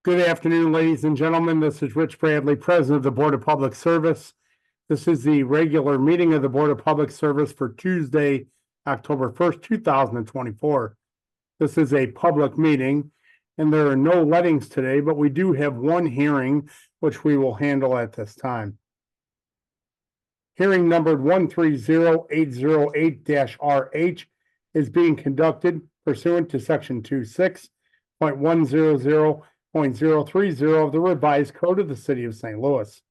Good afternoon, ladies and gentlemen. This is Rich Bradley, President of the Board of Public Service. This is the regular meeting of the Board of Public Service for Tuesday, October 1st, 2024. This is a public meeting, and there are no lettings today, but we do have one hearing, which we will handle at this time. Hearing numbered 130808-RH is being conducted pursuant to Section 26.100.030 of the Revised Code of the City of St. Louis.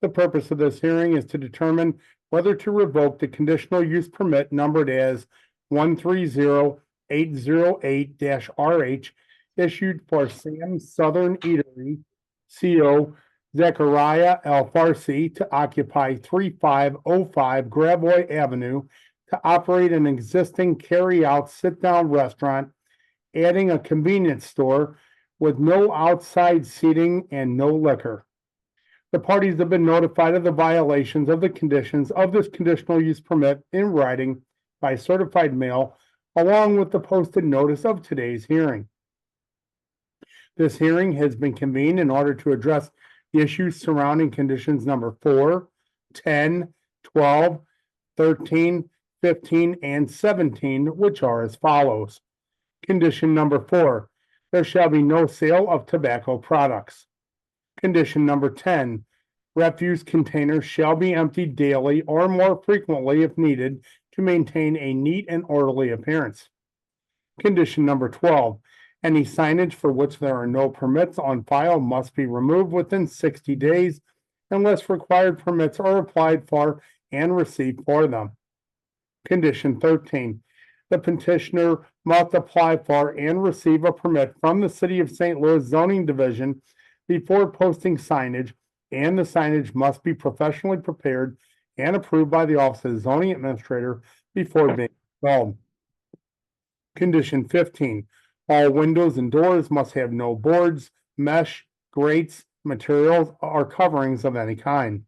The purpose of this hearing is to determine whether to revoke the conditional use permit numbered as 130808-RH issued for Sam's Southern Eatery, CO Zechariah Al-Farsi, to occupy 3505 Gravois Avenue to operate an existing carry-out sit-down restaurant, adding a convenience store with no outside seating and no liquor. The parties have been notified of the violations of the conditions of this conditional use permit in writing by certified mail, along with the posted notice of today's hearing. This hearing has been convened in order to address the issues surrounding conditions number 4, 10, 12, 13, 15, and 17, which are as follows. Condition number 4, there shall be no sale of tobacco products. Condition number 10, refuse containers shall be emptied daily or more frequently if needed to maintain a neat and orderly appearance. Condition number 12, any signage for which there are no permits on file must be removed within 60 days unless required permits are applied for and received for them. Condition 13, the petitioner must apply for and receive a permit from the City of St. Louis Zoning Division before posting signage, and the signage must be professionally prepared and approved by the Office of the Zoning Administrator before being installed. Condition 15, all windows and doors must have no boards, mesh, grates, materials, or coverings of any kind.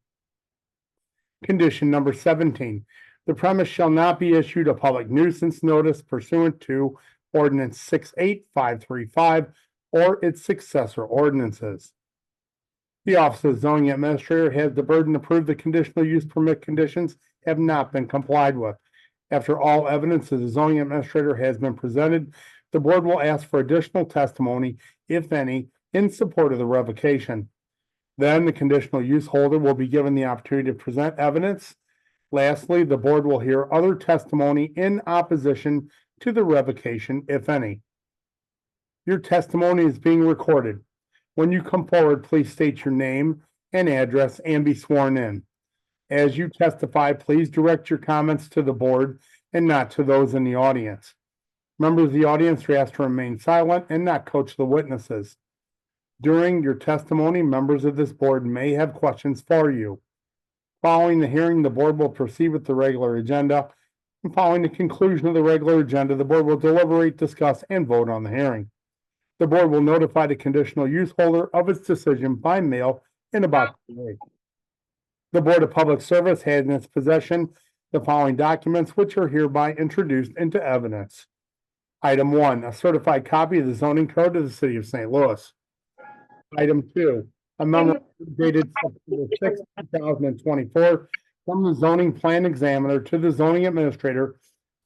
Condition number 17, the premise shall not be issued a public nuisance notice pursuant to Ordinance 68535 or its successor ordinances. The Office of the Zoning Administrator has the burden to prove the conditional use permit conditions have not been complied with. After all evidence of the zoning administrator has been presented, the board will ask for additional testimony, if any, in support of the revocation. Then the conditional use holder will be given the opportunity to present evidence. Lastly, the board will hear other testimony in opposition to the revocation, if any. Your testimony is being recorded. When you come forward, please state your name and address and be sworn in. As you testify, please direct your comments to the board and not to those in the audience. Members of the audience are asked to remain silent and not coach the witnesses. During your testimony, members of this board may have questions for you. Following the hearing, the board will proceed with the regular agenda. And following the conclusion of the regular agenda, the board will deliberate, discuss, and vote on the hearing. The board will notify the conditional use holder of its decision by mail in about 2 days. The Board of Public Service has in its possession the following documents, which are hereby introduced into evidence. Item 1, a certified copy of the zoning code of the City of St. Louis. Item 2, a memo dated September 6, 2024 from the zoning plan examiner to the zoning administrator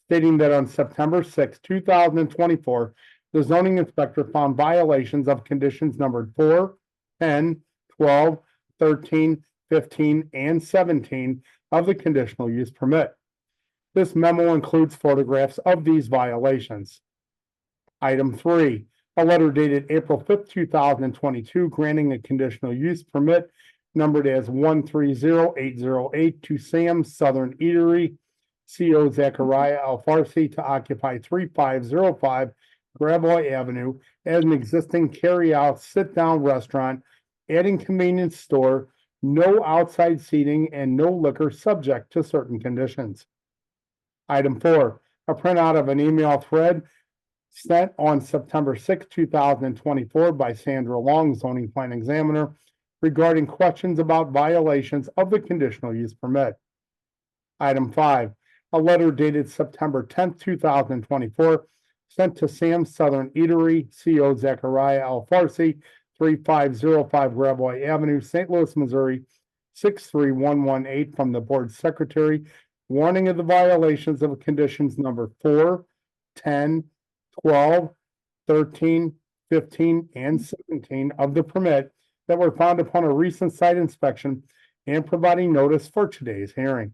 stating that on September 6, 2024, the zoning inspector found violations of conditions numbered 4, 10, 12, 13, 15, and 17 of the conditional use permit. This memo includes photographs of these violations. Item 3, a letter dated April 5th, 2022, granting a conditional use permit numbered as 130808 to Sam's Southern Eatery, CO Zechariah Al-Farsi, to occupy 3505 Gravois Avenue as an existing carry-out sit-down restaurant, adding convenience store, no outside seating, and no liquor, subject to certain conditions. Item 4, a printout of an email thread sent on September 6, 2024 by Sandra Long, zoning plan examiner, regarding questions about violations of the conditional use permit. Item 5, a letter dated September 10th, 2024, sent to Sam's Southern Eatery, CO Zechariah Al-Farsi, 3505 Gravois Avenue, St. Louis, Missouri, 63118 from the board secretary. Warning of the violations of conditions number 4, 10, 12, 13, 15, and 17 of the permit that were found upon a recent site inspection and providing notice for today's hearing.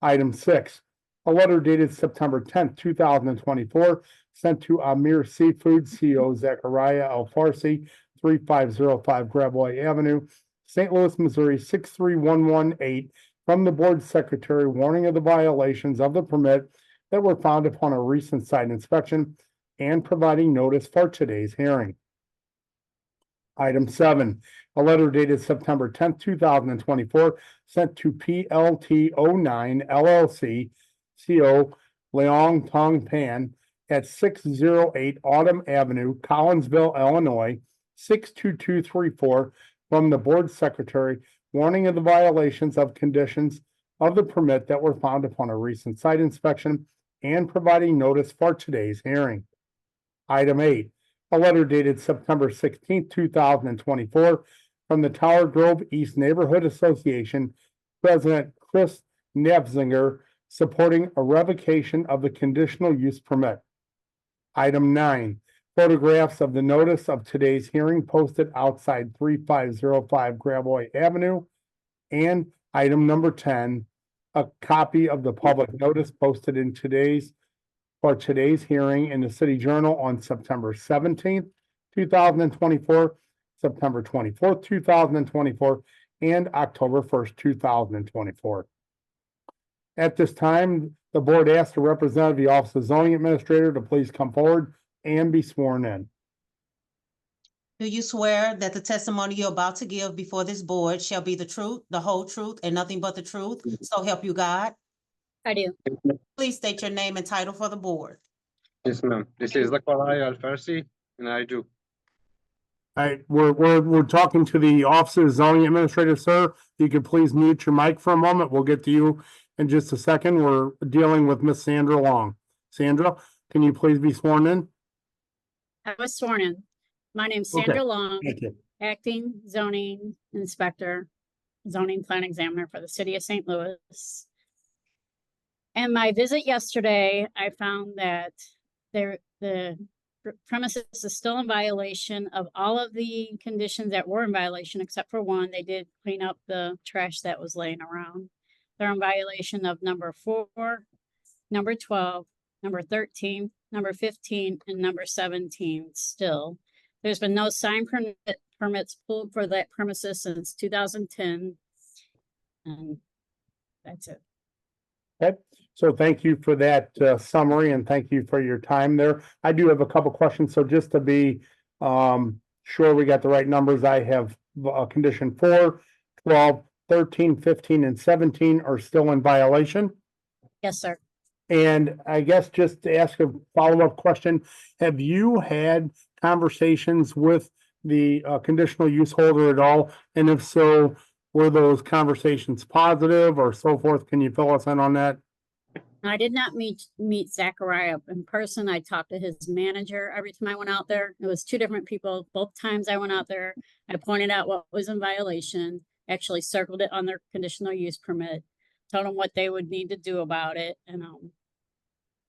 Item 6, a letter dated September 10th, 2024, sent to Amir Seafood, CO Zachariah Al Farsi, 3505 Gravois Avenue, St. Louis, Missouri, 63118, from the board secretary, warning of the violations of the permit that were found upon a recent site inspection and providing notice for today's hearing. Item 7, a letter dated September 10th, 2024, sent to PLT09 LLC, CO Leong Tong Pan at 608 Autumn Avenue, Collinsville, Illinois, 62234, from the board secretary, warning of the violations of conditions of the permit that were found upon a recent site inspection and providing notice for today's hearing. Item 8, a letter dated September 16th, 2024, from the Tower Grove East Neighborhood Association, President Chris Nevzinger, supporting a revocation of the conditional use permit. Item 9, photographs of the notice of today's hearing posted outside 3505 Gravois Avenue. And item number 10, a copy of the public notice posted in for today's hearing in the City Journal on September 17th, 2024, September 24th, 2024, and October 1st, 2024. At this time, the board asks the representative of the Office of Zoning Administrator to please come forward and be sworn in. Do you swear that the testimony you're about to give before this board shall be the truth, the whole truth, and nothing but the truth? So help you God. I do. Please state your name and title for the board. Yes, ma'am. This is Zachariah Al Farsi, and I do. All right, we're talking to the Office of Zoning Administrator, sir. You could please mute your mic for a moment. We'll get to you in just a second. We're dealing with Miss Sandra Long. Sandra, can you please be sworn in? I was sworn in. My name's Sandra Okay. Long, Thank you. acting zoning inspector, zoning plan examiner for the city of St. Louis. And my visit yesterday, I found that the premises is still in violation of all of the conditions that were in violation, except for one. They did clean up the trash that was laying around. They're in violation of number 4, number 12, number 13, number 15, and number 17 still. There's been no sign permits pulled for that premises since 2010. And that's it. Okay, so thank you for that summary and thank you for your time there. I do have a couple questions. So just to be sure we got the right numbers, I have condition 4, 12, 13, 15, and 17 are still in violation. Yes, sir. And I guess just to ask a follow-up question, have you had conversations with the conditional use holder at all? And if so, were those conversations positive or so forth? Can you fill us in on that? I did not meet Zachariah in person. I talked to his manager every time I went out there. It was 2 different people. Both times I went out there, I pointed out what was in violation, actually circled it on their conditional use permit, told them what they would need to do about it. And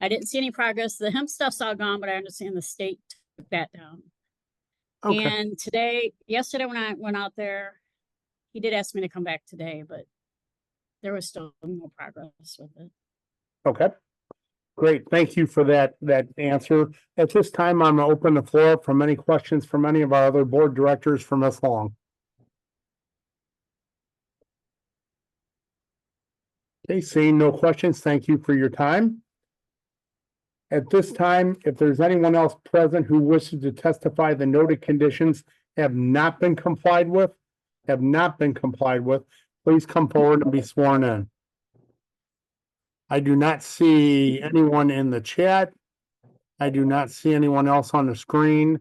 I didn't see any progress. The hemp stuff's all gone, but I understand the state took that down. Okay, And yesterday when I went out there, he did ask me to come back today, but there was still no progress with it. okay. Great, thank you for that answer. At this time, I'm gonna open the floor up for any questions from any of our other board directors for Ms. Long. Okay, seeing no questions, thank you for your time. At this time, if there's anyone else present who wishes to testify, the noted conditions have not been complied with, please come forward and be sworn in. I do not see anyone in the chat. I do not see anyone else on the screen.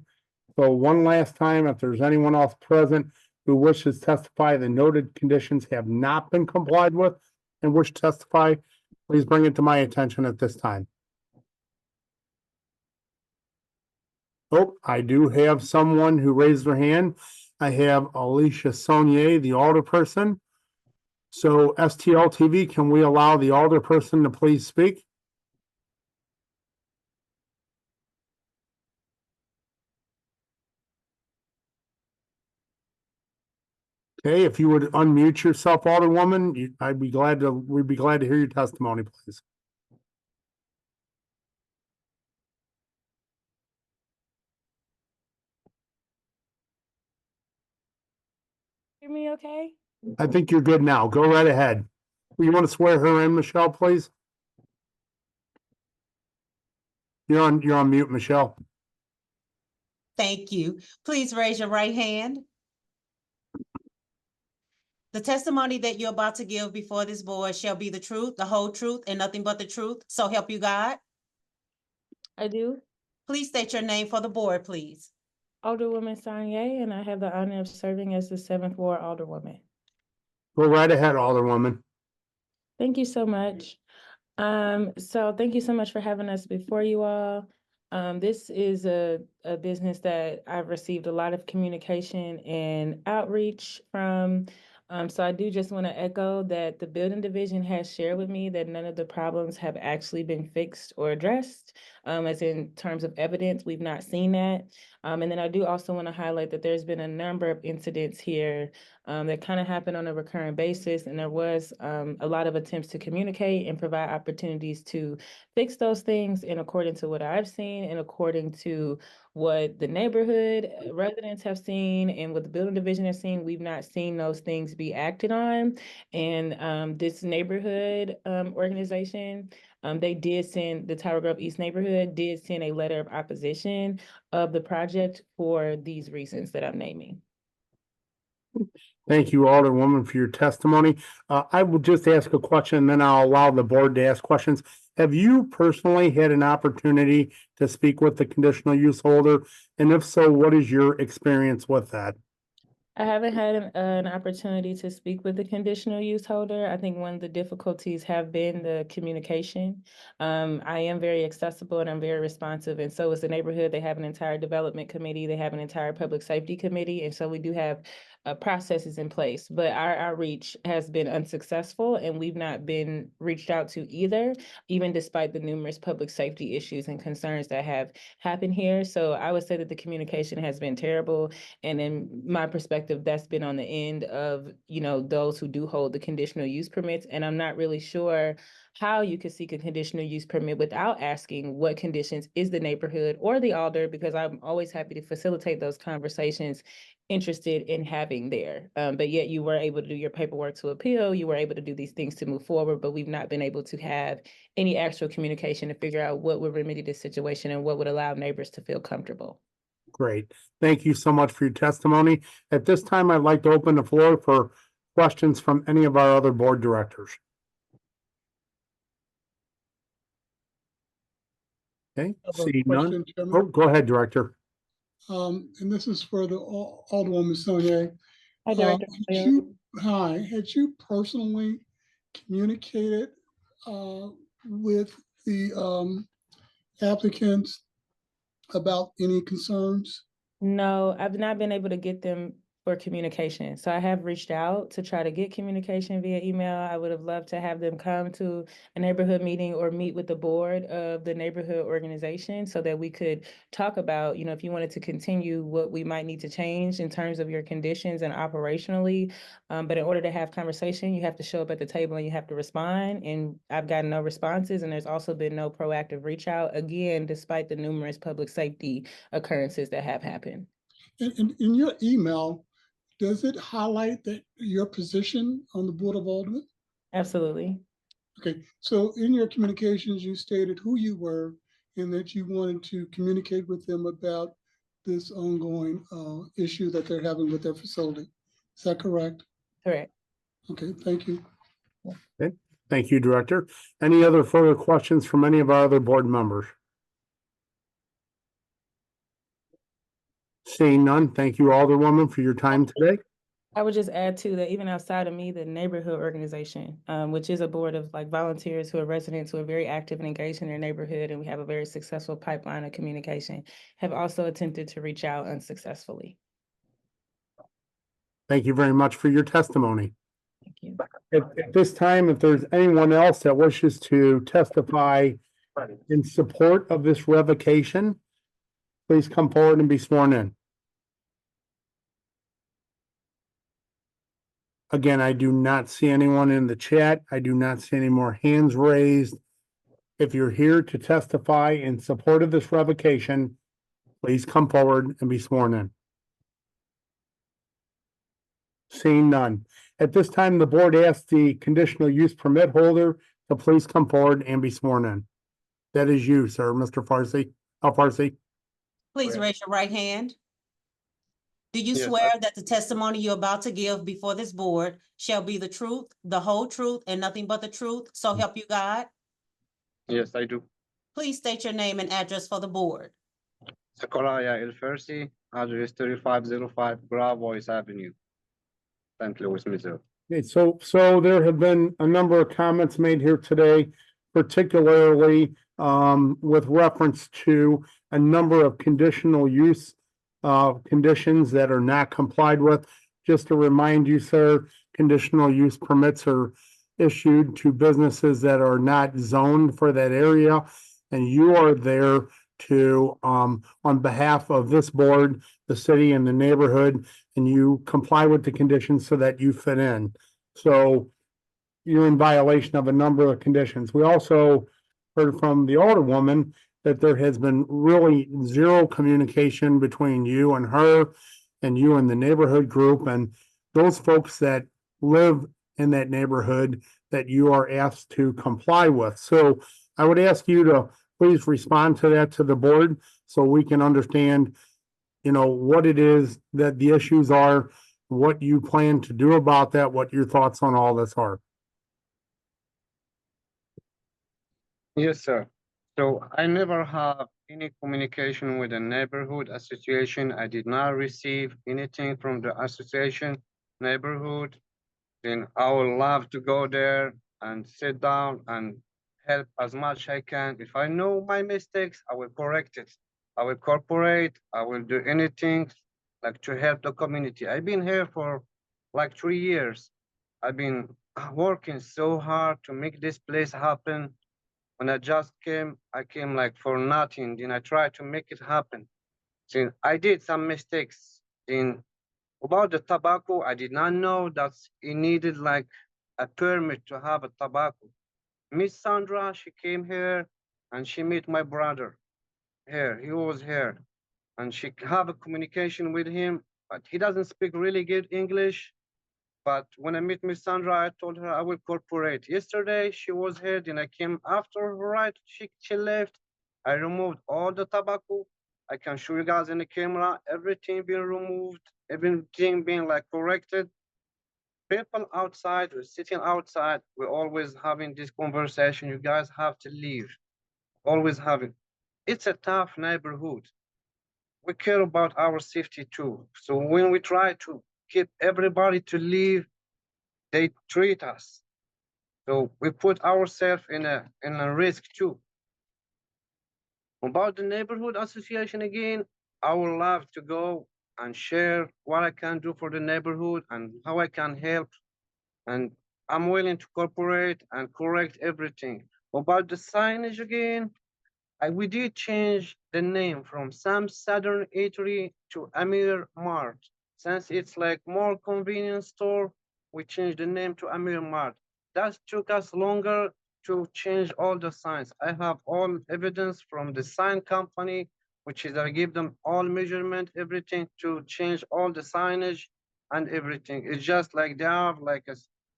So one last time, if there's anyone else present who wishes to testify, the noted conditions have not been complied with and wish to testify, please bring it to my attention at this time. Oh, I do have someone who raised their hand. I have Alicia Sonier, the alderperson. So STL TV, can we allow the alderperson to please speak? Okay, if you would unmute yourself, Alderwoman, we'd be glad to hear your testimony, please. Hear me okay? I think you're good now. Go right ahead. You want to swear her in, Michelle, please? You're on mute, Michelle. Thank you. Please raise your right hand. The testimony that you're about to give before this board shall be the truth, the whole truth, and nothing but the truth. So help you God. I do. Please state your name for the board, please. Alderwoman Sanye, and I have the honor of serving as the 7th Ward Alderwoman. Go right ahead, Alderwoman. Thank you so much. So thank you so much for having us before you all. This is a business that I've received a lot of communication and outreach from. So I do just want to echo that the building division has shared with me that none of the problems have actually been fixed or addressed. As in terms of evidence, we've not seen that. And then I do also want to highlight that there's been a number of incidents here that kind of happen on a recurring basis. And there was a lot of attempts to communicate and provide opportunities to fix those things in according to what I've seen and according to what the neighborhood residents have seen and what the building division has seen. We've not seen those things be acted on. And this neighborhood organization, they did send, the Tower Grove East neighborhood did send a letter of opposition of the project for these reasons that I'm naming. Thank you, Alderwoman, for your testimony. I will just ask a question, and then I'll allow the board to ask questions. Have you personally had an opportunity to speak with the conditional use holder? And if so, what is your experience with that? I haven't had an opportunity to speak with the conditional use holder. I think one of the difficulties have been the communication. I am very accessible and I'm very responsive, and so is the neighborhood. They have an entire development committee. They have an entire public safety committee, and so we do have processes in place. But our outreach has been unsuccessful, and we've not been reached out to either, even despite the numerous public safety issues and concerns that have happened here. So I would say that the communication has been terrible. And in my perspective, that's been on the end of, those who do hold the conditional use permits. And I'm not really sure how you could seek a conditional use permit without asking what conditions is the neighborhood or the alder, because I'm always happy to facilitate those conversations interested in having there. But yet you were able to do your paperwork to appeal, you were able to do these things to move forward, but we've not been able to have any actual communication to figure out what would remedy this situation and what would allow neighbors to feel comfortable. Great. Thank you so much for your testimony. At this time, I'd like to open the floor for questions from any of our other board directors. Okay, I have a see none. question, Chairman. Oh, go ahead, Director. And this is for the Alderwoman Sonier. Hi, Director. Had you personally communicated with the applicants about any concerns? No, I've not been able to get them for communication. So I have reached out to try to get communication via email. I would have loved to have them come to a neighborhood meeting or meet with the board of the neighborhood organization so that we could talk about, if you wanted to continue, what we might need to change in terms of your conditions and operationally. But in order to have conversation, you have to show up at the table and you have to respond. And I've gotten no responses, and there's also been no proactive reach out, again, despite the numerous public safety occurrences that have happened. In your email, does it highlight that your position on the Board of Aldermen? Absolutely. Okay, so in your communications, you stated who you were and that you wanted to communicate with them about this ongoing issue that they're having with their facility. Is that correct? Correct. Okay, thank you. Okay, thank you, Director. Any other further questions from any of our other board members? Seeing none, thank you, Alderwoman, for your time today. I would just add too that even outside of me, the neighborhood organization, which is a board of like volunteers who are residents who are very active and engaged in their neighborhood, and we have a very successful pipeline of communication, have also attempted to reach out unsuccessfully. Thank you very much for your testimony. Thank you. At this time, if there's anyone else that wishes to testify in support of this revocation, please come forward and be sworn in. Again, I do not see anyone in the chat. I do not see any more hands raised. If you're here to testify in support of this revocation, please come forward and be sworn in. Seeing none. At this time, the board asks the conditional use permit holder to please come forward and be sworn in. That is you, sir, Mr. Farsi, Al-Farsi. Please Correct. raise your right hand. Do you Yes, swear that the testimony you're about to give before this board shall be the truth, the whole truth, and nothing but the truth? So help you God? Yes, I do. Please state your name and address for the board. Zechariah El-Farsi, address 3505 Gravois Avenue, St. Louis, Missouri. Okay, so there have been a number of comments made here today, particularly with reference to a number of conditional use conditions that are not complied with. Just to remind you, sir, conditional use permits are issued to businesses that are not zoned for that area. And you are there to, on behalf of this board, the city and the neighborhood, and you comply with the conditions so that you fit in. So you're in violation of a number of conditions. We also heard from the Alderwoman that there has been really zero communication between you and her and you and the neighborhood group and those folks that live in that neighborhood that you are asked to comply with. So I would ask you to please respond to that to the board so we can understand, you know, what it is that the issues are, what you plan to do about that, what your thoughts on all this are. Yes, sir. So I never have any communication with the neighborhood association. I did not receive anything from the association neighborhood. Then I would love to go there and sit down and help as much I can. If I know my mistakes, I will correct it. I will cooperate. I will do anything like to help the community. I've been here for like 3 years. I've been working so hard to make this place happen. When I just came, I came like for nothing. Then I tried to make it happen. Then I did some mistakes. Then about the tobacco, I did not know that it needed like a permit to have a tobacco. Miss Sandra, she came here and she met my brother here. He was here and she have a communication with him, but he doesn't speak really good English. But when I met Miss Sandra, I told her I will cooperate. Yesterday, she was here, then I came after her, right? She left. I removed all the tobacco. I can show you guys in the camera, everything being removed, everything being like corrected. People outside, we're sitting outside, we're always having this conversation. You guys have to leave. Always having. It's a tough neighborhood. We care about our safety too. So when we try to keep everybody to leave, they treat us. So we put ourselves in a risk too. About the neighborhood association again, I would love to go and share what I can do for the neighborhood and how I can help. And I'm willing to cooperate and correct everything. About the signage again, we did change the name from Sam's Southern Eatery to Amir Mart. Since it's like more convenience store, we changed the name to Amir Mart. That took us longer to change all the signs. I have all evidence from the sign company, which is I give them all measurement, everything to change all the signage and everything. It's just like they have like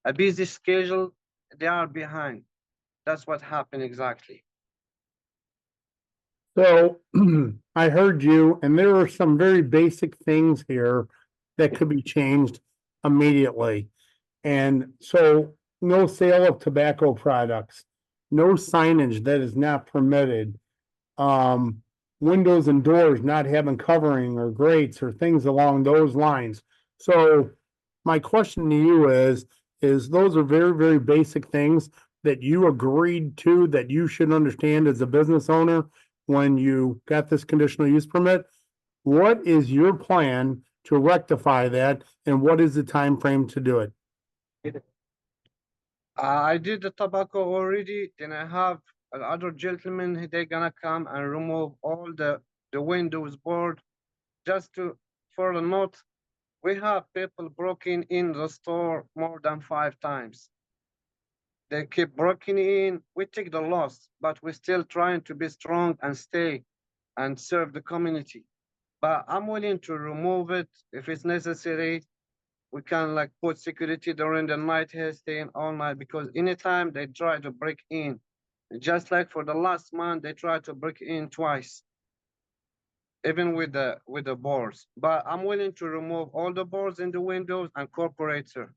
a busy schedule, they are behind. That's what happened exactly. So I heard you, and there are some very basic things here that could be changed immediately. And so no sale of tobacco products, no signage that is not permitted, windows and doors not having covering or grates or things along those lines. So my question to you is those are very, very basic things that you agreed to, that you should understand as a business owner when you got this conditional use permit. What is your plan to rectify that, and what is the time frame to do it? I did the tobacco already, then I have another gentleman, they're gonna come and remove all the windows board. Just for the note, we have people broken in the store more than 5 times. They keep breaking in, we take the loss, but we're still trying to be strong and stay and serve the community. But I'm willing to remove it if it's necessary. We can like put security during the night here, staying all night, because anytime they try to break in, just like for the last month, they tried to break in twice, even with the boards. But I'm willing to remove all the boards in the windows and incorporate, sir.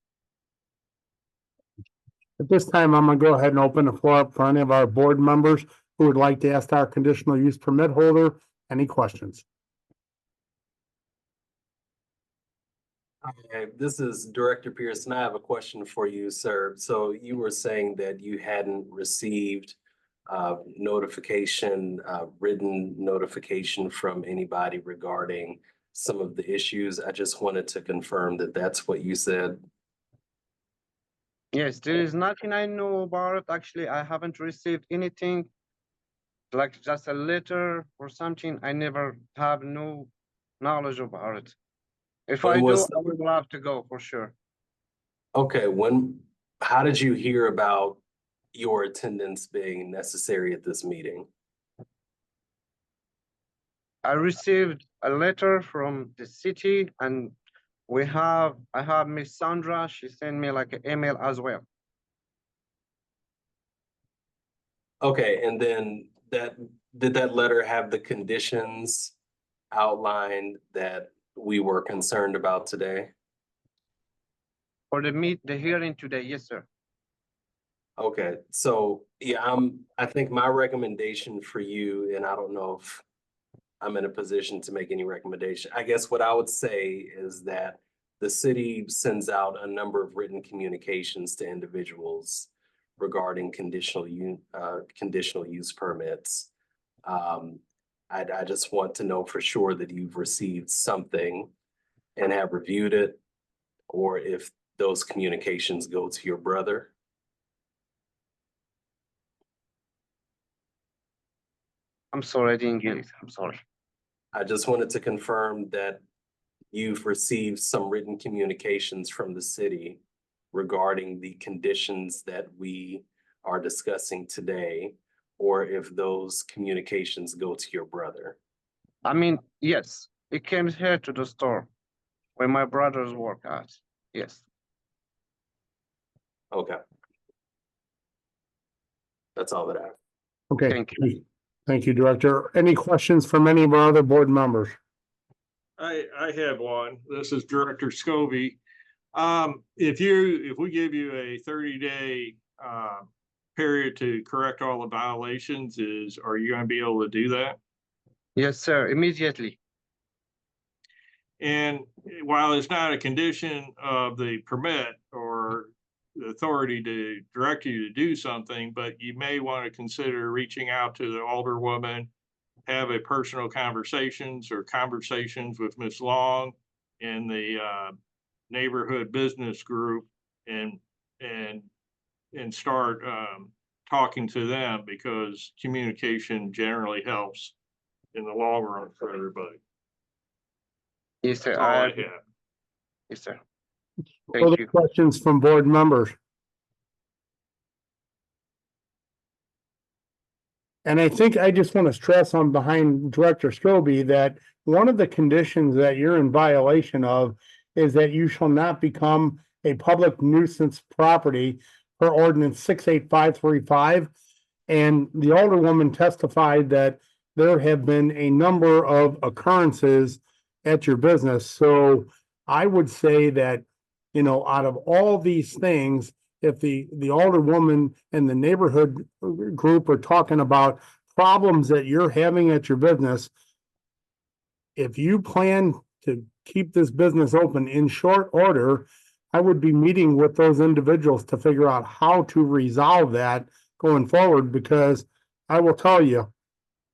At this time, I'm gonna go ahead and open the floor up for any of our board members who would like to ask our conditional use permit holder any questions. Hi, this is Director Pearson. I have a question for you, sir. So you were saying that you hadn't received notification, written notification from anybody regarding some of the issues. I just wanted to confirm that that's what you said. Yes, there is nothing I know about it. Actually, I haven't received anything like just a letter or something. I never have no knowledge about it. If I When do, was- I would love to go for sure. Okay, how did you hear about your attendance being necessary at this meeting? I received a letter from the city, and I have Miss Sandra, she sent me like an email as well. Okay, and then did that letter have the conditions outlined that we were concerned about today? For the hearing today, yes, sir. Okay, so yeah, I think my recommendation for you, and I don't know if I'm in a position to make any recommendation. I guess what I would say is that the city sends out a number of written communications to individuals regarding conditional use permits. I just want to know for sure that you've received something and have reviewed it, or if those communications go to your brother. I'm sorry, I didn't get it. I'm sorry. I just wanted to confirm that you've received some written communications from the city regarding the conditions that we are discussing today, or if those communications go to your brother. I mean, yes, it came here to the store where my brothers work at. Yes. Okay. That's all that I have. Okay. Thank you. Thank you, Director. Any questions from any of our other board members? I have one. This is Director Scobie. If we give you a 30-day period to correct all the violations, are you going to be able to do that? Yes, sir, immediately. And while it's not a condition of the permit or the authority to direct you to do something, but you may want to consider reaching out to the alderwoman, have a personal conversations with Ms. Long and the neighborhood business group and start talking to them, because communication generally helps in the long run for everybody. Yes, sir. That's all I have. Yes, sir. Other Thank you. questions from board members? And I think I just want to stress on behind Director Scobie that one of the conditions that you're in violation of is that you shall not become a public nuisance property per ordinance 68535. And the alderwoman testified that there have been a number of occurrences at your business. So I would say that, you know, out of all these things, if the alderwoman and the neighborhood group are talking about problems that you're having at your business, if you plan to keep this business open in short order, I would be meeting with those individuals to figure out how to resolve that going forward, because I will tell you,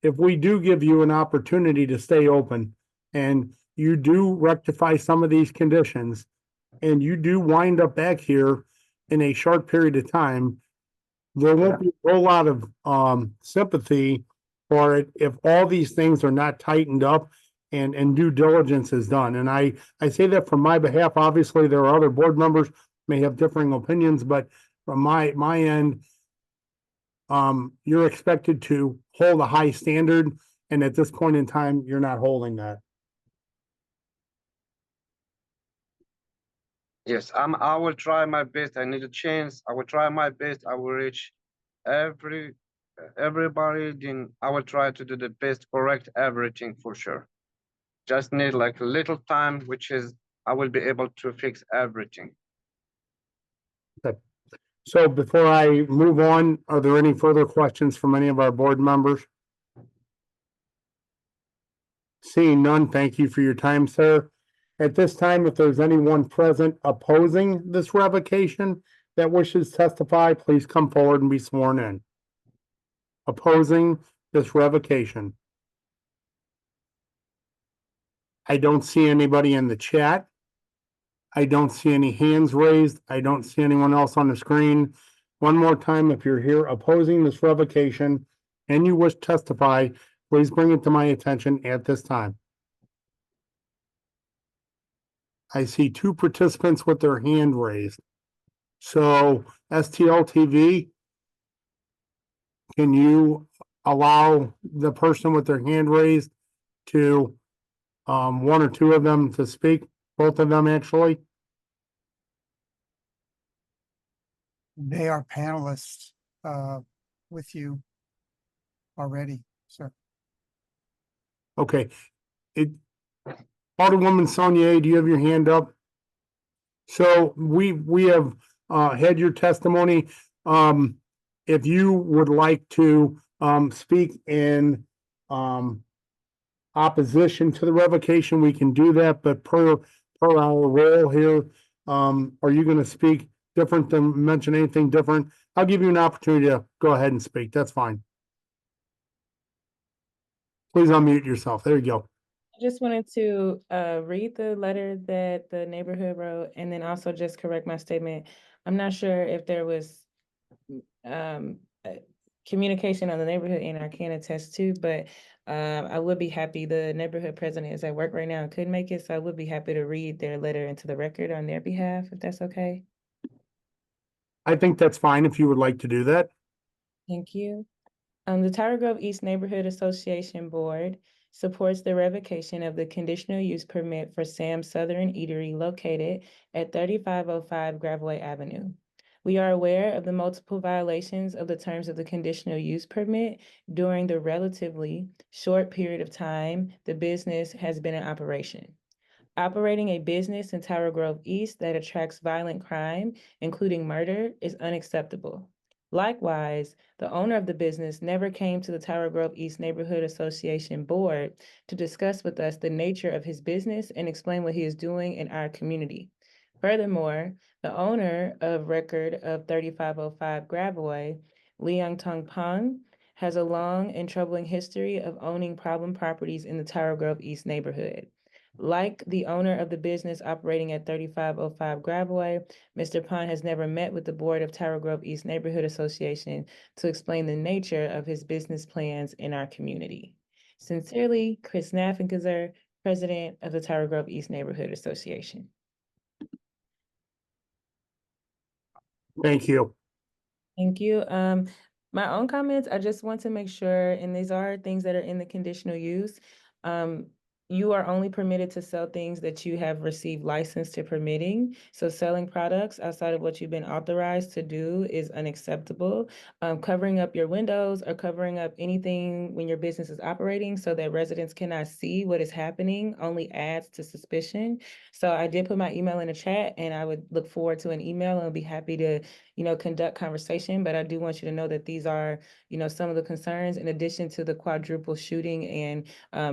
if we do give you an opportunity to stay open and you do rectify some of these conditions and you do wind up back here in a short period of time, there won't be a whole lot of sympathy for it if all these things are not tightened up and due diligence is done. And I say that from my behalf. Obviously, there are other board members may have differing opinions, but from my end, you're expected to hold a high standard, and at this point in time, you're not holding that. Yes, I will try my best. I need a chance. I will try my best. I will reach everybody. Then I will try to do the best, correct everything for sure. Just need like a little time, which is I will be able to fix everything. So before I move on, are there any further questions from any of our board members? Seeing none, thank you for your time, sir. At this time, if there's anyone present opposing this revocation that wishes to testify, please come forward and be sworn in. Opposing this revocation. I don't see anybody in the chat. I don't see any hands raised. I don't see anyone else on the screen. One more time, if you're here opposing this revocation and you wish to testify, please bring it to my attention at this time. I see two participants with their hand raised. So STL TV, can you allow the person with their hand raised to one or two of them to speak? Both of them, actually? They are panelists with you already, sir. Okay. Alderwoman Saunier, do you have your hand up? So we have had your testimony. If you would like to speak in opposition to the revocation, we can do that, but per our role here, are you going to speak different than mention anything different? I'll give you an opportunity to go ahead and speak. That's fine. Please unmute yourself. There you go. I just wanted to read the letter that the neighborhood wrote and then also just correct my statement. I'm not sure if there was communication on the neighborhood end I can attest to, but I would be happy. The neighborhood president is at work right now and couldn't make it, so I would be happy to read their letter into the record on their behalf, if that's okay. I think that's fine if you would like to do that. Thank you. The Tower Grove East Neighborhood Association Board supports the revocation of the conditional use permit for Sam's Southern Eatery located at 3505 Graveway Avenue. We are aware of the multiple violations of the terms of the conditional use permit during the relatively short period of time the business has been in operation. Operating a business in Tower Grove East that attracts violent crime, including murder, is unacceptable. Likewise, the owner of the business never came to the Tower Grove East Neighborhood Association Board to discuss with us the nature of his business and explain what he is doing in our community. Furthermore, the owner of record of 3505 Graveway, Leung Tong Pang, has a long and troubling history of owning problem properties in the Tower Grove East neighborhood. Like the owner of the business operating at 3505 Graveway, Mr. Pond has never met with the board of Tower Grove East Neighborhood Association to explain the nature of his business plans in our community. Sincerely, Chris Naffengazer, President of the Tower Grove East Neighborhood Association. Thank you. Thank you. My own comments, I just want to make sure, and these are things that are in the conditional use. You are only permitted to sell things that you have received license to permitting. So selling products outside of what you've been authorized to do is unacceptable. Covering up your windows or covering up anything when your business is operating so that residents cannot see what is happening only adds to suspicion. So I did put my email in the chat and I would look forward to an email and be happy to, conduct conversation. But I do want you to know that these are, some of the concerns in addition to the quadruple shooting and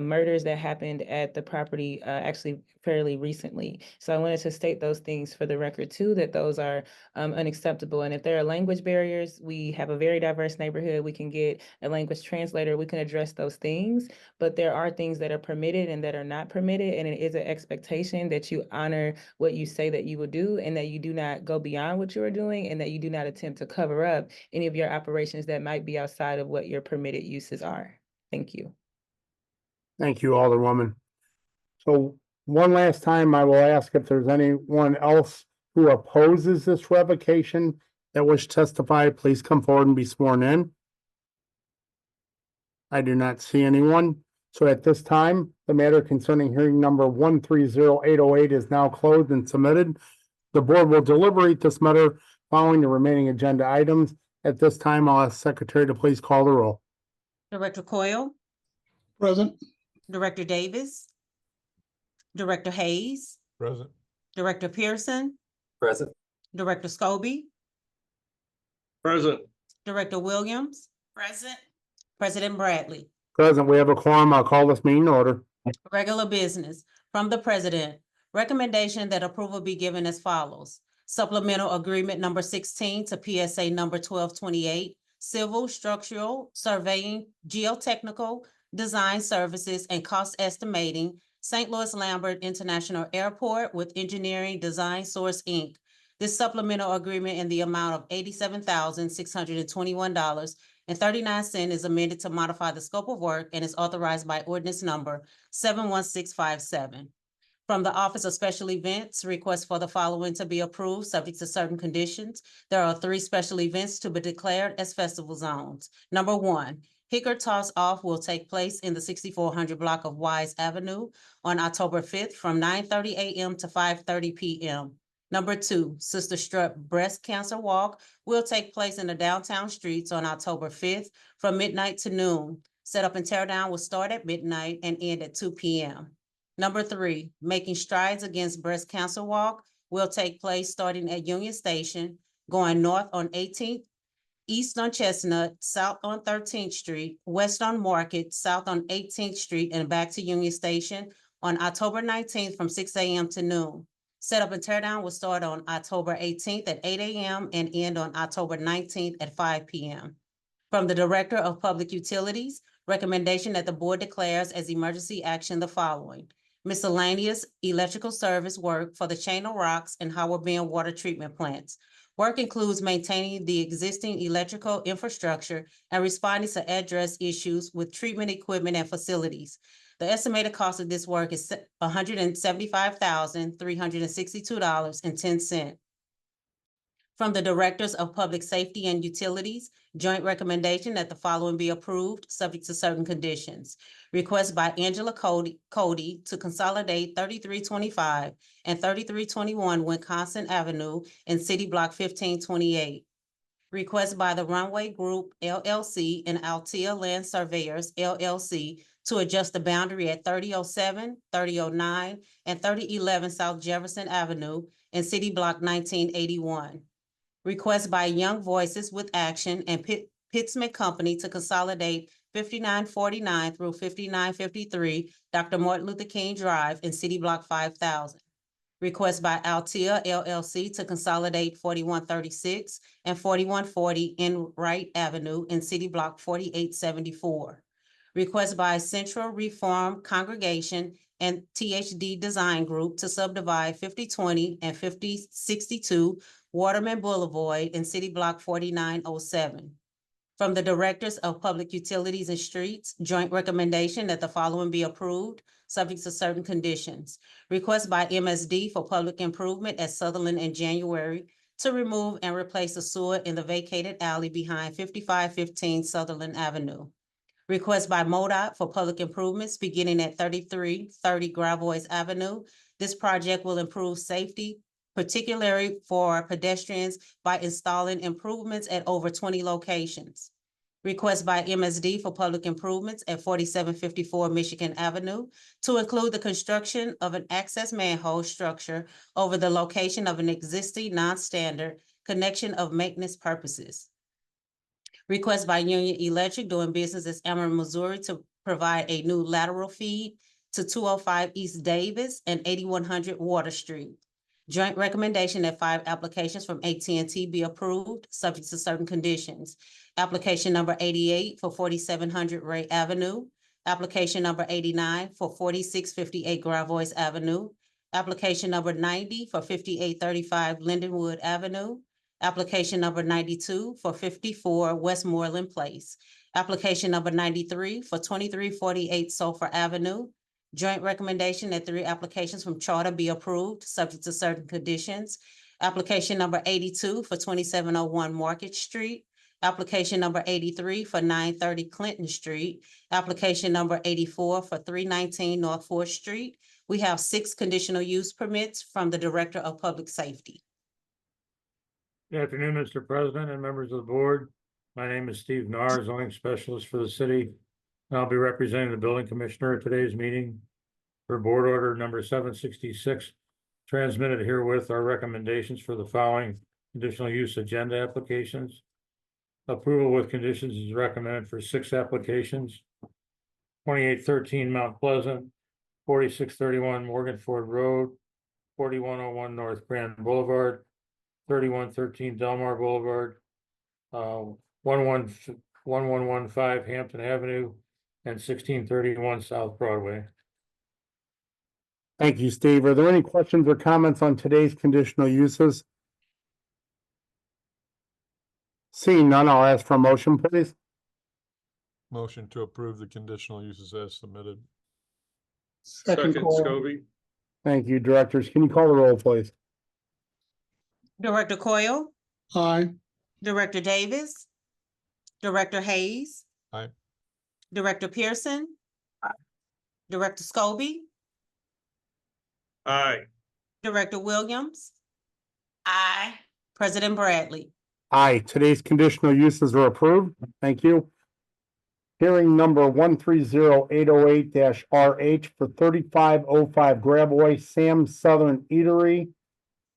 murders that happened happened at the property actually fairly recently. So I wanted to state those things for the record too, that those are unacceptable. And if there are language barriers, we have a very diverse neighborhood. We can get a language translator. We can address those things. But there are things that are permitted and that are not permitted. And it is an expectation that you honor what you say that you will do and that you do not go beyond what you are doing and that you do not attempt to cover up any of your operations that might be outside of what your permitted uses are. Thank you. Thank you, Alderwoman. So one last time, I will ask if there's anyone else who opposes this revocation that wish to testify, please come forward and be sworn in. I do not see anyone. So at this time, the matter concerning hearing number 130808 is now closed and submitted. The board will deliberate this matter following the remaining agenda items. At this time, I'll ask Secretary to please call the roll. Director Coyle, Present. Director Davis, Director Hayes, Present. Director Pearson, Present. Director Scobie, Present. Director Williams. Present. President Bradley. Present, we have a quorum. I'll call this meeting to order. Regular business from the president. Recommendation that approval be given as follows. Supplemental agreement number 16 to PSA number 1228, civil, structural, surveying, geotechnical, design services, and cost estimating, St. Louis Lambert International Airport with Engineering Design Source, Inc. This supplemental agreement in the amount of $87,621.39 is amended to modify the scope of work and is authorized by ordinance number 71657. From the Office of Special Events, request for the following to be approved, subject to certain conditions. There are 3 special events to be declared as festival zones. Number 1, Hicker Toss Off will take place in the 6400 block of Wise Avenue on October 5th from 9:30 a.m. to 5:30 p.m. Number 2, Sister Strut Breast Cancer Walk will take place in the downtown streets on October 5th from midnight to noon. Setup and tear down will start at midnight and end at 2 p.m. Number 3, Making Strides Against Breast Cancer Walk will take place starting at Union Station, going north on 18th, east on Chestnut, south on 13th Street, west on Market, south on 18th Street, and back to Union Station on October 19th from 6 a.m. to noon. Setup and tear down will start on October 18th at 8 a.m. and end on October 19th at 5 p.m. From the Director of Public Utilities, recommendation that the board declares as emergency action the following. Miscellaneous electrical service work for the Chain of Rocks and Howard Bend water treatment plants. Work includes maintaining the existing electrical infrastructure and responding to address issues with treatment equipment and facilities. The estimated cost of this work is $175,362.10. From the Directors of Public Safety and Utilities, joint recommendation that the following be approved, subject to certain conditions. Request by Angela Cody to consolidate 3325 and 3321 Wisconsin Avenue in City Block 1528. Request by the Runway Group LLC and Altea Land Surveyors LLC to adjust the boundary at 3007, 3009, and 3011 South Jefferson Avenue in City Block 1981. Request by Young Voices with Action and Pittsman Company to consolidate 5949 through 5953 Dr. Martin Luther King Drive in City Block 5000. Request by Altea LLC to consolidate 4136 and 4140 Enright Avenue in City Block 4874. Request by Central Reform Congregation and THD Design Group to subdivide 5020 and 5062 Waterman Boulevard in City Block 4907. From the Directors of Public Utilities and Streets, joint recommendation that the following be approved, subject to certain conditions. Request by MSD for public improvement at Sutherland in January to remove and replace the sewer in the vacated alley behind 5515 Sutherland Avenue. Request by MoDOT for public improvements beginning at 3330 Gravois Avenue. This project will improve safety, particularly for pedestrians, by installing improvements at over 20 locations. Request by MSD for public improvements at 4754 Michigan Avenue to include the construction of an access manhole structure over the location of an existing non-standard connection of maintenance purposes. Request by Union Electric doing business as Ameren, Missouri to provide a new lateral feed to 205 East Davis and 8100 Water Street. Joint recommendation that 5 applications from AT&T be approved, subject to certain conditions. Application number 88 for 4700 Ray Avenue. Application number 89 for 4658 Gravois Avenue. Application number 90 for 5835 Lindenwood Avenue. Application number 92 for 54 Westmoreland Place. Application number 93 for 2348 Sulphur Avenue. Joint recommendation that 3 applications from Charter be approved, subject to certain conditions. Application number 82 for 2701 Market Street. Application number 83 for 930 Clinton Street. Application number 84 for 319 North Fourth Street. We have 6 conditional use permits from the Director of Public Safety. Good afternoon, Mr. President and members of the board. My name is Steve Narr, zoning specialist for the city. And I'll be representing the building commissioner at today's meeting. For board order number 766, transmitted herewith are recommendations for the following conditional use agenda applications. Approval with conditions is recommended for 6 applications. 2813 Mount Pleasant, 4631 Morgan Ford Road, 4101 North Grand Boulevard, 3113 Delmar Boulevard, 1115 Hampton Avenue, and 1631 South Broadway. Thank you, Steve. Are there any questions or comments on today's conditional uses? Seeing none, I'll ask for a motion, please. Motion to approve the conditional uses as submitted. Second call. Scobie. Thank you, directors. Can you call the roll, please? Director Coyle, Aye. Director Davis, Director Hayes. Aye. Director Pearson. Director Scobie, Aye. Director Williams. Aye. President Bradley. Aye, today's conditional uses are approved. Thank you. Hearing number 130808-RH for 3505 Gravois Sam Southern Eatery.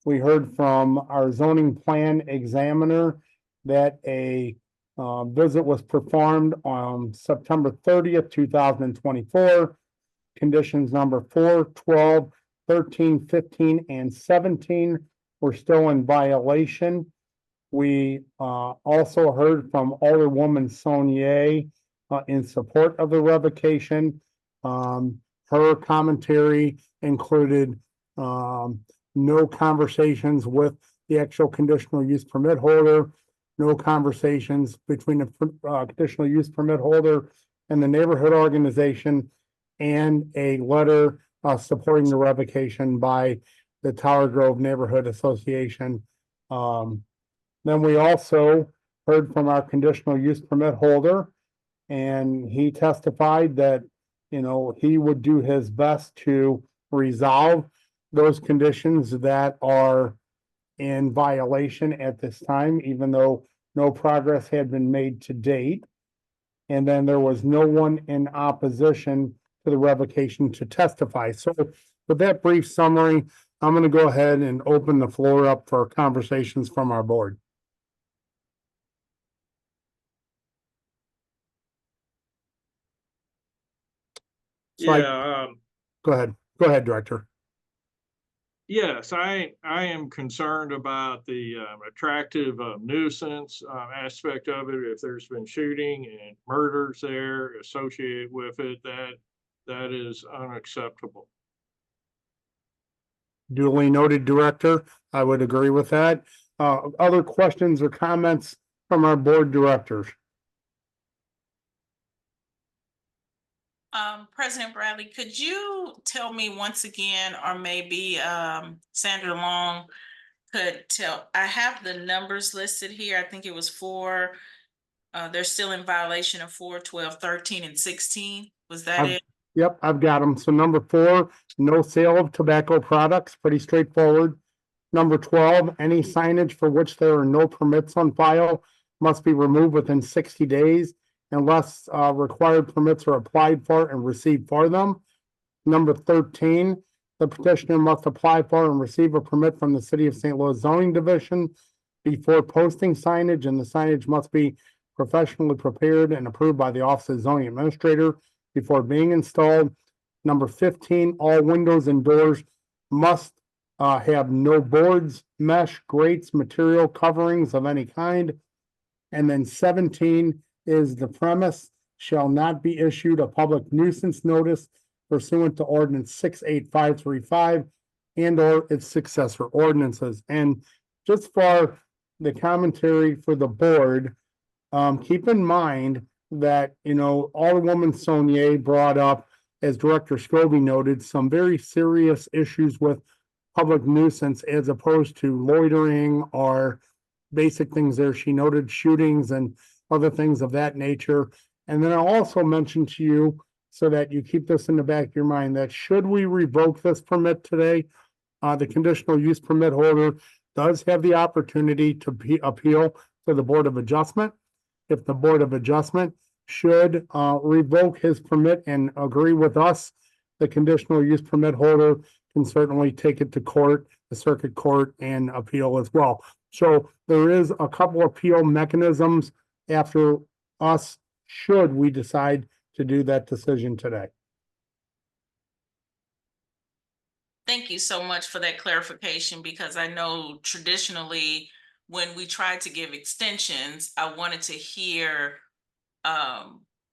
We heard from our zoning plan examiner that a visit was performed on September 30th, 2024. Conditions number 4, 12, 13, 15, and 17 were still in violation. We also heard from Alderwoman Saunier in support of the revocation. Her commentary included no conversations with the actual conditional use permit holder, no conversations between the conditional use permit holder and the neighborhood organization, and a letter supporting the revocation by the Tower Grove Neighborhood Association. Then we also heard from our conditional use permit holder, and he testified that, you know, he would do his best to resolve those conditions that are in violation at this time, even though no progress had been made to date. And then there was no one in opposition to the revocation to testify. So with that brief summary, I'm going to go ahead and open the floor up for conversations from our board. So Yeah, Go ahead, Director. yes, I am concerned about the attractive nuisance aspect of it. If there's been shooting and murders there associated with it, that is unacceptable. Duly noted, Director. I would agree with that. Other questions or comments from our board directors? President Bradley, could you tell me once again, or maybe Sandra Long could tell, I have the numbers listed here. I think it was 4, they're still in violation of 4, 12, 13, and 16. Was that it? Yep, I've got them. So number 4, no sale of tobacco products, pretty straightforward. Number 12, any signage for which there are no permits on file must be removed within 60 days unless required permits are applied for and received for them. Number 13, the petitioner must apply for and receive a permit from the City of St. Louis Zoning Division before posting signage, and the signage must be professionally prepared and approved by the Office of Zoning Administrator before being installed. Number 15, all windows and doors must have no boards, mesh, grates, material coverings of any kind. And then 17 is the premise shall not be issued a public nuisance notice pursuant to ordinance 68535 and or its successor ordinances. And just for the commentary for the board, keep in mind that, Alderwoman Saunier brought up, as Director Scobie noted, some very serious issues with public nuisance as opposed to loitering or basic things there. She noted shootings and other things of that nature. And then I'll also mention to you, so that you keep this in the back of your mind, that should we revoke this permit today, the conditional use permit holder does have the opportunity to appeal to the Board of Adjustment. If the Board of Adjustment should revoke his permit and agree with us, the conditional use permit holder can certainly take it to court, the circuit court, and appeal as well. So there is a couple appeal mechanisms after us, should we decide to do that decision today. Thank you so much for that clarification, because I know traditionally when we try to give extensions, I wanted to hear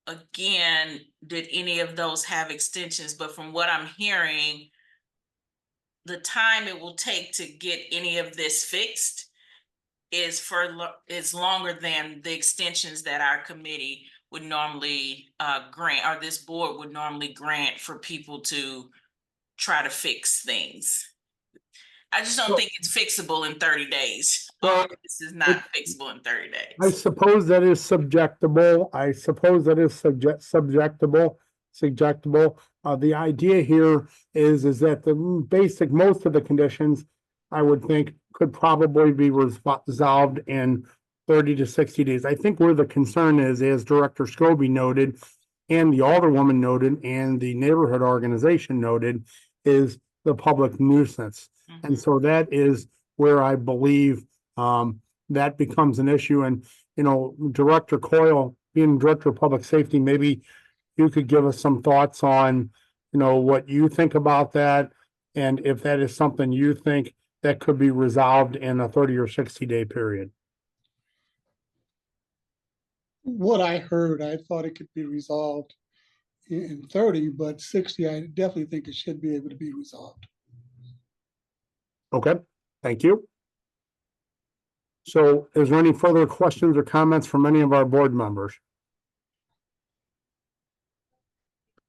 again, did any of those have extensions? But from what I'm hearing, the time it will take to get any of this fixed is longer than the extensions that our committee would normally grant, or this board would normally grant for people to try to fix things. I just don't think it's fixable in 30 days. This is not fixable in 30 days. I suppose that is subjectable. The idea here is that the basic, most of the conditions, I would think, could probably be resolved in 30 to 60 days. I think where the concern is, as Director Scobie noted, and the Alderwoman noted, and the neighborhood organization noted, is the public nuisance. And so that is where I believe that becomes an issue. And, Director Coyle, being Director of Public Safety, maybe you could give us some thoughts on, what you think about that, and if that is something you think that could be resolved in a 30 or 60-day period. What I heard, I thought it could be resolved in 30, but 60, I definitely think it should be able to be resolved. Okay, thank you. So is there any further questions or comments from any of our board members?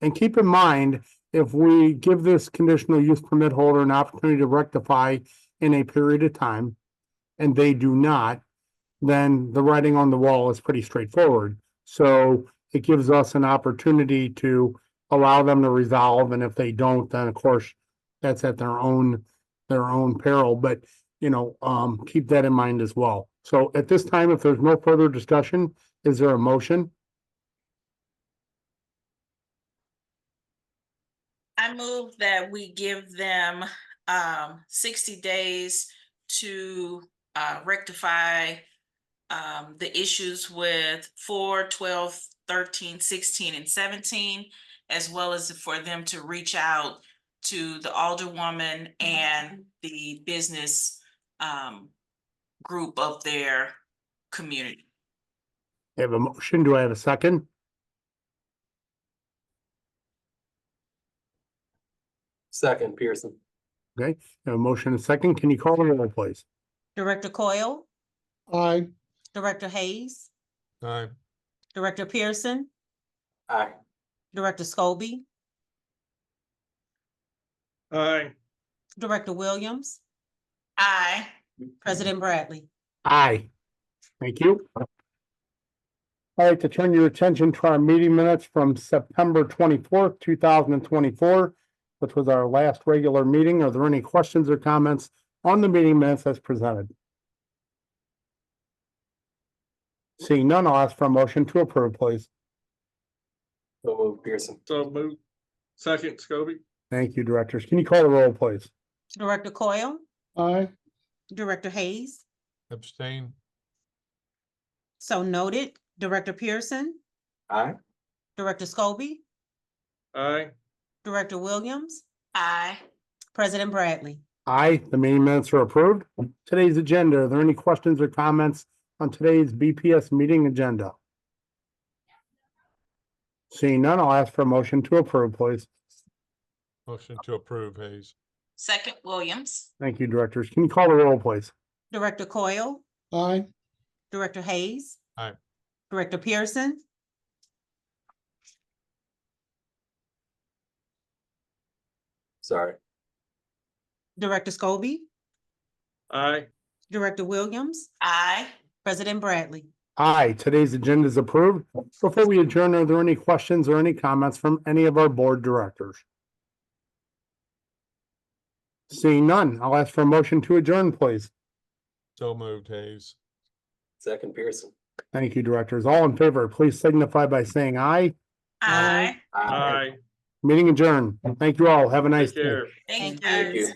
And keep in mind, if we give this conditional use permit holder an opportunity to rectify in a period of time, and they do not, then the writing on the wall is pretty straightforward. So it gives us an opportunity to allow them to resolve, and if they don't, then of course, that's at their own peril. But, keep that in mind as well. So at this time, if there's no further discussion, is there a motion? I move that we give them 60 days to rectify the issues with 4, 12, 13, 16, and 17, as well as for them to reach out to the Alderwoman and the business group of their community. I have a motion. Do I have a second? Second, Pearson. Okay, I have a motion and a second. Can you call the roll, please? Director Coyle, Aye. Director Hayes, Aye. Director Pearson, Aye. Director Scobie, Aye. Director Williams, Aye. President Bradley. Aye. Thank you. All right, to turn your attention to our meeting minutes from September 24th, 2024, which was our last regular meeting. Are there any questions or comments on the meeting minutes as presented? Seeing none, I'll ask for a motion to approve, please. So move, Pearson. So move. Second, Scobie. Thank you, directors. Can you call the roll, please? Director Coyle, Aye. Director Hayes, Abstain. so noted. Director Pearson, Aye. Director Scobie, Aye. Director Williams, Aye. President Bradley. Aye, the meeting minutes are approved. Today's agenda, are there any questions or comments on today's BPS meeting agenda? Seeing none, I'll ask for a motion to approve, please. Motion to approve, Hayes. Second, Williams. Thank you, directors. Can you call the roll, please? Director Coyle, Aye. Director Hayes. Aye. Director Pearson, Sorry. Director Scobie, Aye. Director Williams, Aye. President Bradley. Aye, today's agenda is approved. Before we adjourn, are there any questions or any comments from any of our board directors? Seeing none, I'll ask for a motion to adjourn, please. So moved, Hayes. Second, Pearson. Thank you, directors. All in favor, please signify by saying aye. Aye. Aye. Meeting adjourned. Thank you all. Have a nice Take day. care. Thank Thank you. you.